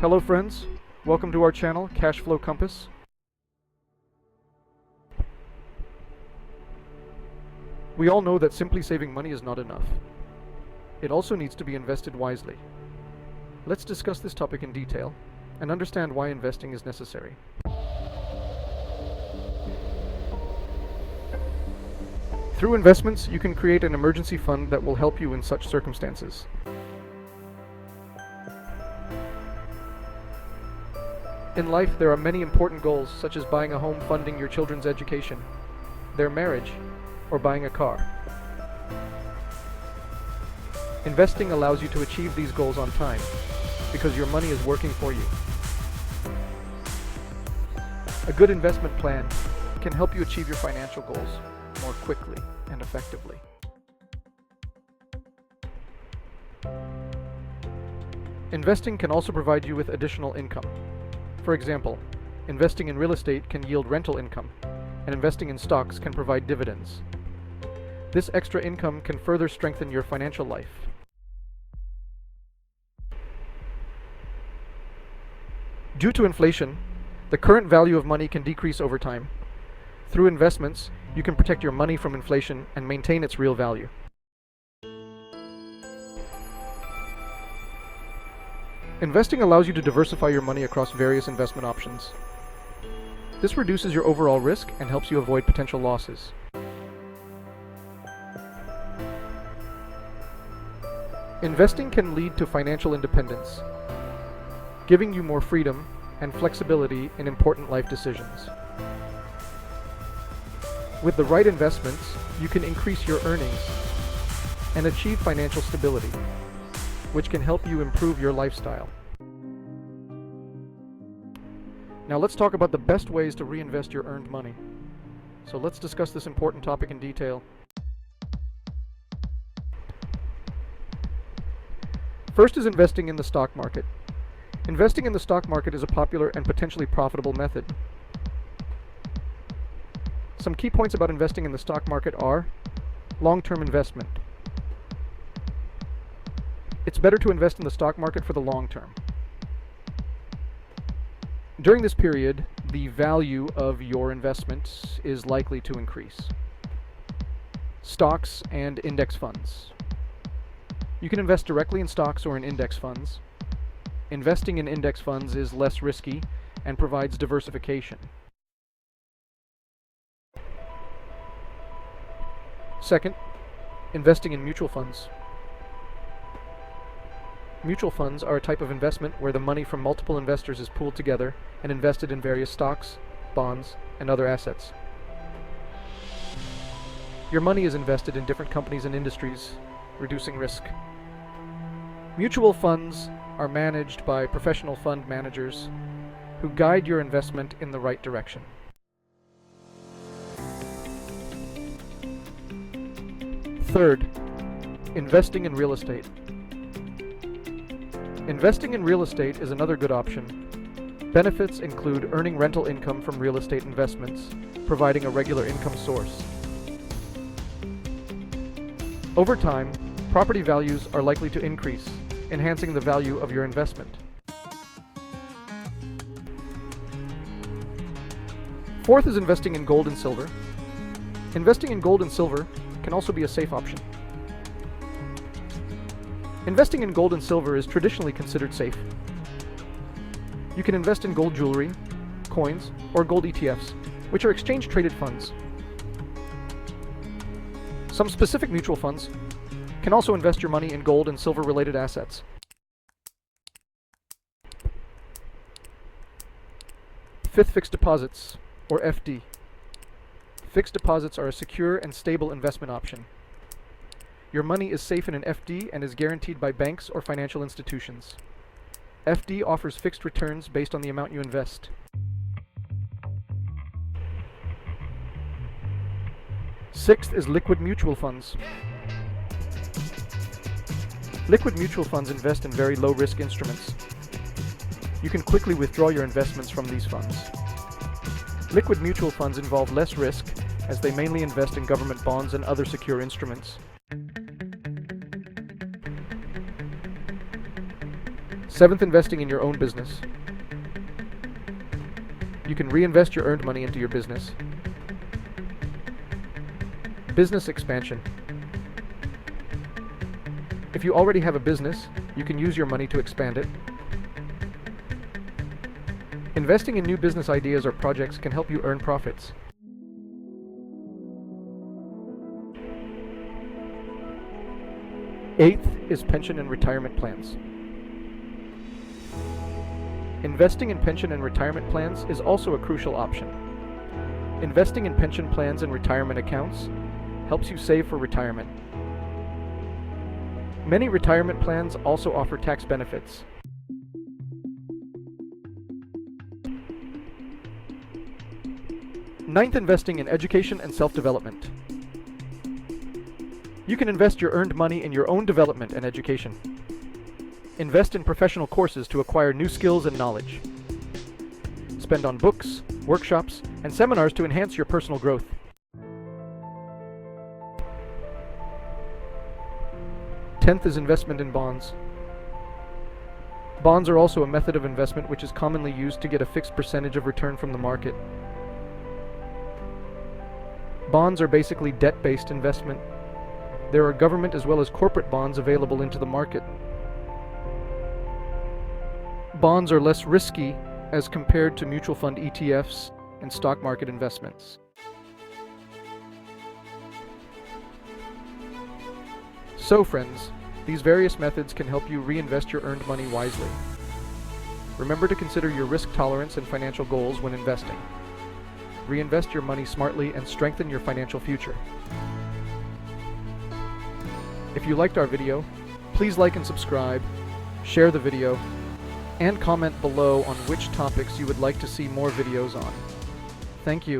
Hello friends, welcome to our channel, Cash Flow Compass. We all know that simply saving money is not enough. It also needs to be invested wisely. Let's discuss this topic in detail and understand why investing is necessary. Through investments, you can create an emergency fund that will help you in such circumstances. In life, there are many important goals, such as buying a home, funding your children's education, their marriage, or buying a car. Investing allows you to achieve these goals on time, because your money is working for you. A good investment plan can help you achieve your financial goals more quickly and effectively. Investing can also provide you with additional income. For example, investing in real estate can yield rental income, and investing in stocks can provide dividends. This extra income can further strengthen your financial life. Due to inflation, the current value of money can decrease over time. Through investments, you can protect your money from inflation and maintain its real value. Investing allows you to diversify your money across various investment options. This reduces your overall risk and helps you avoid potential losses. Investing can lead to financial independence, giving you more freedom and flexibility in important life decisions. With the right investments, you can increase your earnings and achieve financial stability, which can help you improve your lifestyle. Now let's talk about the best ways to reinvest your earned money. So let's discuss this important topic in detail. First is investing in the stock market. Investing in the stock market is a popular and potentially profitable method. Some key points about investing in the stock market are long-term investment. It's better to invest in the stock market for the long term. During this period, the value of your investments is likely to increase. Stocks and index funds. You can invest directly in stocks or in index funds. Investing in index funds is less risky and provides diversification. Second, investing in mutual funds. Mutual funds are a type of investment where the money from multiple investors is pooled together and invested in various stocks, bonds, and other assets. Your money is invested in different companies and industries, reducing risk. Mutual funds are managed by professional fund managers who guide your investment in the right direction. Third, investing in real estate. Investing in real estate is another good option. Benefits include earning rental income from real estate investments, providing a regular income source. Over time, property values are likely to increase, enhancing the value of your investment. Fourth is investing in gold and silver. Investing in gold and silver can also be a safe option. Investing in gold and silver is traditionally considered safe. You can invest in gold jewelry, coins, or gold ETFs, which are exchange-traded funds. Some specific mutual funds can also invest your money in gold and silver-related assets. Fifth, fixed deposits, or FD. Fixed deposits are a secure and stable investment option. Your money is safe in an FD and is guaranteed by banks or financial institutions. FD offers fixed returns based on the amount you invest. Sixth is liquid mutual funds. Liquid mutual funds invest in very low-risk instruments. You can quickly withdraw your investments from these funds. Liquid mutual funds involve less risk, as they mainly invest in government bonds and other secure instruments. Seventh, investing in your own business. You can reinvest your earned money into your business. Business expansion. If you already have a business, you can use your money to expand it. Investing in new business ideas or projects can help you earn profits. Eighth is pension and retirement plans. Investing in pension and retirement plans is also a crucial option. Investing in pension plans and retirement accounts helps you save for retirement. Many retirement plans also offer tax benefits. Ninth, investing in education and self-development. You can invest your earned money in your own development and education. Invest in professional courses to acquire new skills and knowledge. Spend on books, workshops, and seminars to enhance your personal growth. Tenth is investment in bonds. Bonds are also a method of investment which is commonly used to get a fixed percentage of return from the market. Bonds are basically debt-based investment. There are government as well as corporate bonds available into the market. Bonds are less risky as compared to mutual fund ETFs and stock market investments. So friends, these various methods can help you reinvest your earned money wisely. Remember to consider your risk tolerance and financial goals when investing. Reinvest your money smartly and strengthen your financial future. If you liked our video, please like and subscribe, share the video, and comment below on which topics you would like to see more videos on. Thank you.